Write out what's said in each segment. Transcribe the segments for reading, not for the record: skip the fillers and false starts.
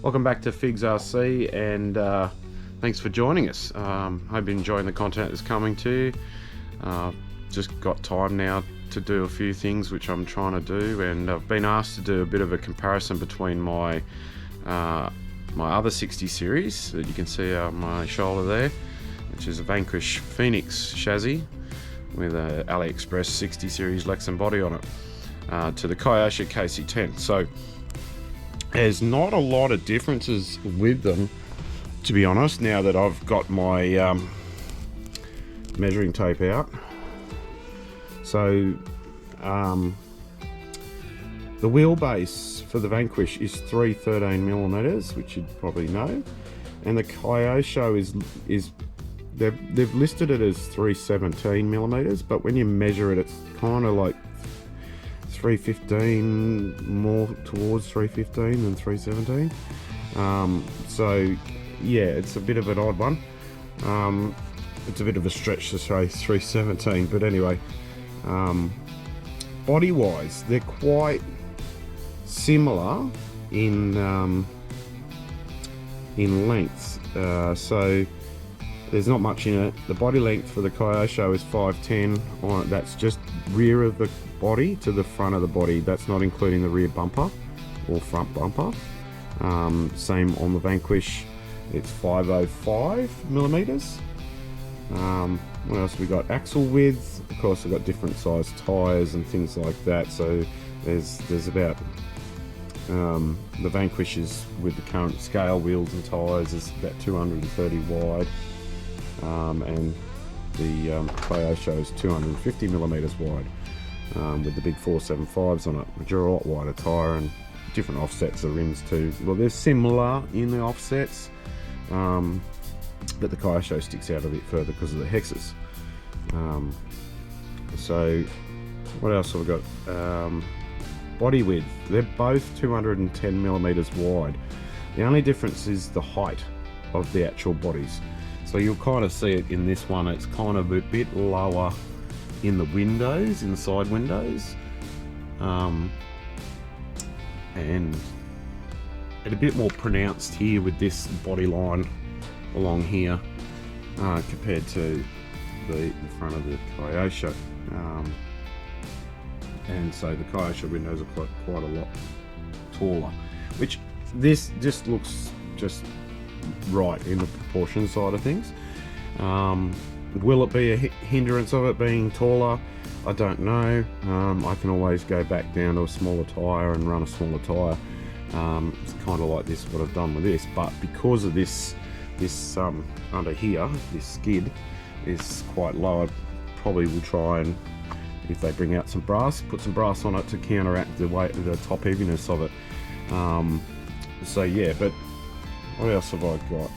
Welcome back to Figzrc, and thanks for joining us. Hope you're enjoying the content that's coming to you. Just got time now to do a few things which I'm trying to do, and I've been asked to do a bit of a comparison between my my other 60 series that you can see on my shoulder there, which is a Vanquish Phoenix chassis with a AliExpress 60 series Lexan body on it, to the Kyosho Kc10. So there's not a lot of differences with them, to be honest, now that I've got my measuring tape out. So the wheelbase for the Vanquish is 313mm, which you'd probably know, and the Kyosho is they've listed it as 317mm, but when you measure it, it's kind of like 315, more towards 315 than 317. So yeah, it's a bit of an odd one. It's a bit of a stretch to say 317, but anyway, body wise they're quite similar in length, so there's not much in it. The body length for the Kyosho is 510 on it. That's just rear of the body to the front of the body. That's not including the rear bumper or front bumper. Same on the Vanquish, it's 505mm. What else we got? Axle width, of course we've got different size tires and things like that, so there's about the Vanquish is, with the current scale wheels and tires, is about 230 wide, and the Kyosho is 250mm wide, with the big 475s on it, which are a lot wider tyre and different offsets of rims too. Well, they're similar in the offsets, but the Kyosho sticks out a bit further because of the hexes. So what else have we got? Body width, they're both 210mm wide. The only difference is the height of the actual bodies. So you'll kind of see it in this one, it's kind of a bit lower in the windows, in the side windows, and a bit more pronounced here with this body line along here, compared to the front of the Kyosho. And so the Kyosho windows are quite a lot taller, which this just looks just right in the proportion side of things. Will it be a hindrance of it being taller? I don't know. I can always go back down to a smaller tyre and run a smaller tyre. It's kind of like this, what I've done with this, but because of this under here, this skid is quite low, I probably will try and, if they bring out some brass, put some brass on it to counteract the weight, the top heaviness of it. So yeah, but what else have I got?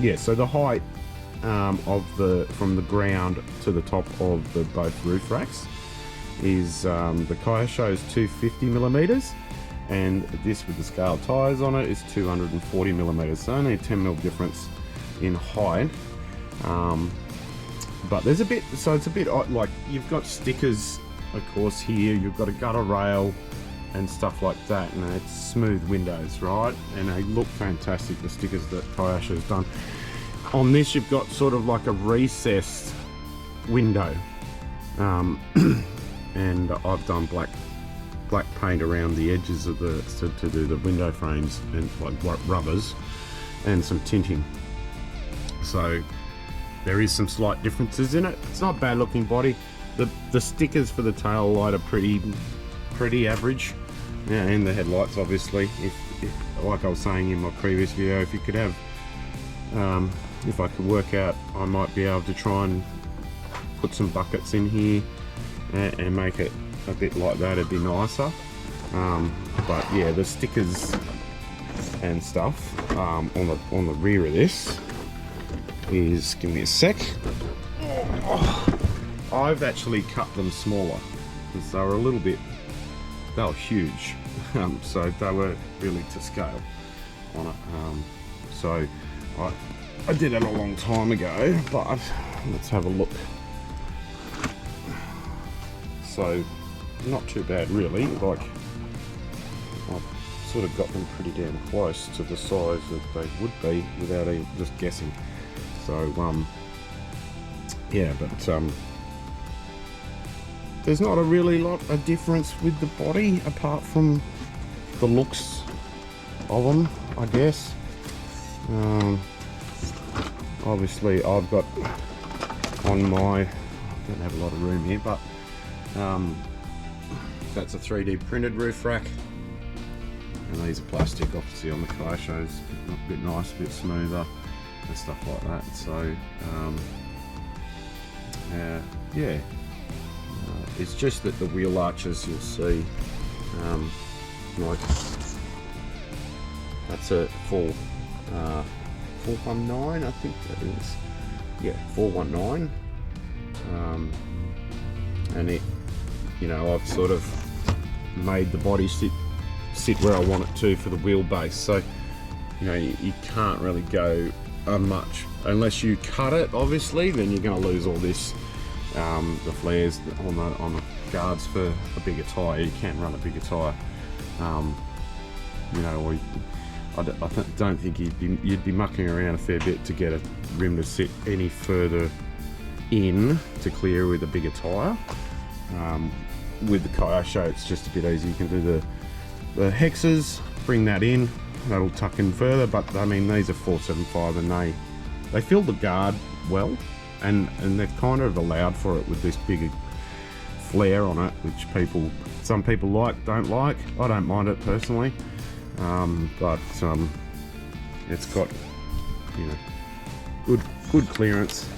Yeah, so the height from the ground to the top of the both roof racks is the Kyosho is 250mm, and this with the scale tyres on it is 240mm. So only a 10mm difference in height. But there's a bit, so it's a bit odd, like you've got stickers, of course, here, you've got a gutter rail and stuff like that, and it's smooth windows, right? And they look fantastic, the stickers that Kyosho's done. On this, you've got sort of like a recessed window, and I've done black paint around the edges of the to do the window frames, and like rubbers and some tinting. So there is some slight differences in it. It's not a bad looking body. The stickers for the tail light are pretty average. Yeah, and the headlights, obviously. If like I was saying in my previous video, if you could have, if I could work out, I might be able to try and put some buckets in here and make it a bit like that. It'd be nicer. But yeah, the stickers and stuff on the rear of this is, give me a sec. I've actually cut them smaller because they were a little bit, they were huge, so they were really to scale on it. So I did it a long time ago, but let's have a look. So not too bad really. Like, I've sort of got them pretty damn close to the size that they would be without even just guessing. So yeah, but there's not a really lot of difference with the body apart from the looks of them, I guess. Obviously I've got on my, I don't have a lot of room here, but that's a 3D printed roof rack, and these are plastic. Obviously on the Kyosho is a bit nice, a bit smoother and stuff like that. So yeah, it's just that the wheel arches, you'll see, like that's a 419, I think that is. Yeah, 419. And it, you know, I've sort of made the body sit where I want it to for the wheelbase. So, you know, you can't really go much unless you cut it. Obviously, then you're going to lose all this, the flares on the guards for a bigger tyre. You can't run a bigger tyre. You know, or I don't think you'd be mucking around a fair bit to get a rim to sit any further in to clear with a bigger tyre. With the Kyosho, it's just a bit easy. You can do the hexes, bring that in, that'll tuck in further. But I mean, these are 475, and they fill the guard well, and they've kind of allowed for it with this bigger flare on it, which some people don't like. I don't mind it personally. But it's got, you know, good clearance,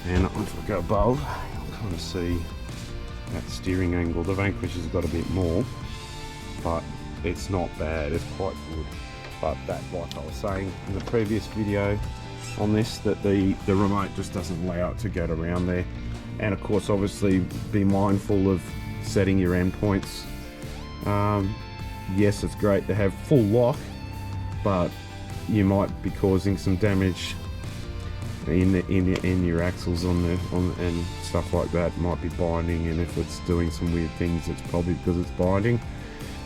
and if I go above, you'll kind of see that steering angle. The Vanquish has got a bit more, but it's not bad, it's quite good. But that, like I was saying in the previous video on this, that the remote just doesn't allow it to get around there. And of course, obviously, be mindful of setting your endpoints. Yes, it's great to have full lock, but you might be causing some damage in your axles and stuff like that. It might be binding, and if it's doing some weird things, it's probably because it's binding,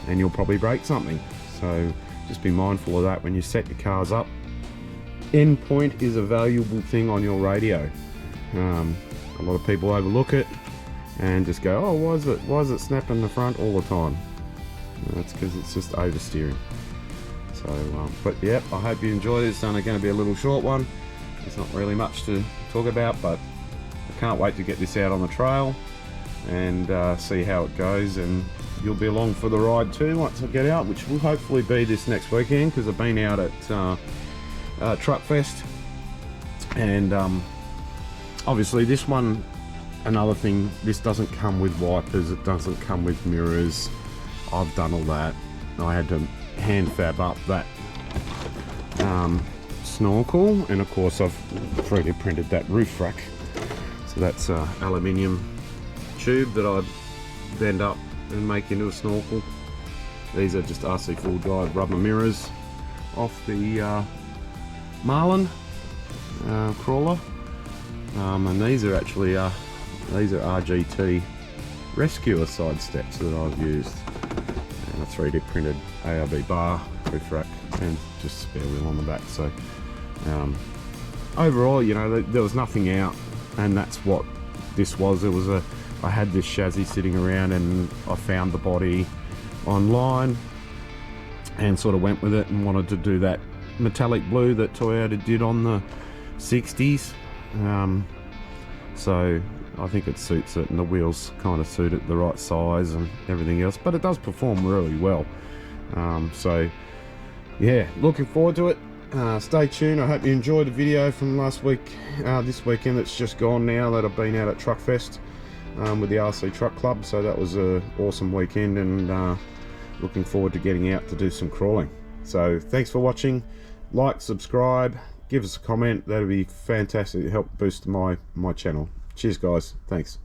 and you'll probably break something. So just be mindful of that when you set your cars up. Endpoint is a valuable thing on your radio. A lot of people overlook it and just go, oh, why is it snapping the front all the time? That's because it's just oversteering. So, but yeah, I hope you enjoyed it. It's only going to be a little short one. There's not really much to talk about, but I can't wait to get this out on the trail and see how it goes. And you'll be along for the ride too once I get out, which will hopefully be this next weekend, because I've been out at Truck Fest. And obviously this one, another thing, this doesn't come with wipers, it doesn't come with mirrors. I've done all that. I had to hand fab up that snorkel, and of course I've 3D printed that roof rack. So that's aluminium tube that I bend up and make into a snorkel. These are just RC full drive rubber mirrors off the Marlin crawler, and these are actually these are RGT rescuer side steps that I've used, and a 3D printed ARB bar, roof rack, and just spare wheel on the back. So overall, you know, there was nothing out, and that's what this was. I had this chassis sitting around, and I found the body online and sort of went with it, and wanted to do that metallic blue that Toyota did on the 60s. So I think it suits it, and the wheels kind of suit it the right size and everything else, but it does perform really well. So yeah, looking forward to it. Stay tuned. I hope you enjoyed the video from last week, this weekend that's just gone now, that I've been out at Truck Fest with the RC Truck Club. So that was an awesome weekend, and looking forward to getting out to do some crawling. So thanks for watching. Like, subscribe, give us a comment. That'd be fantastic to help boost my channel. Cheers guys, thanks.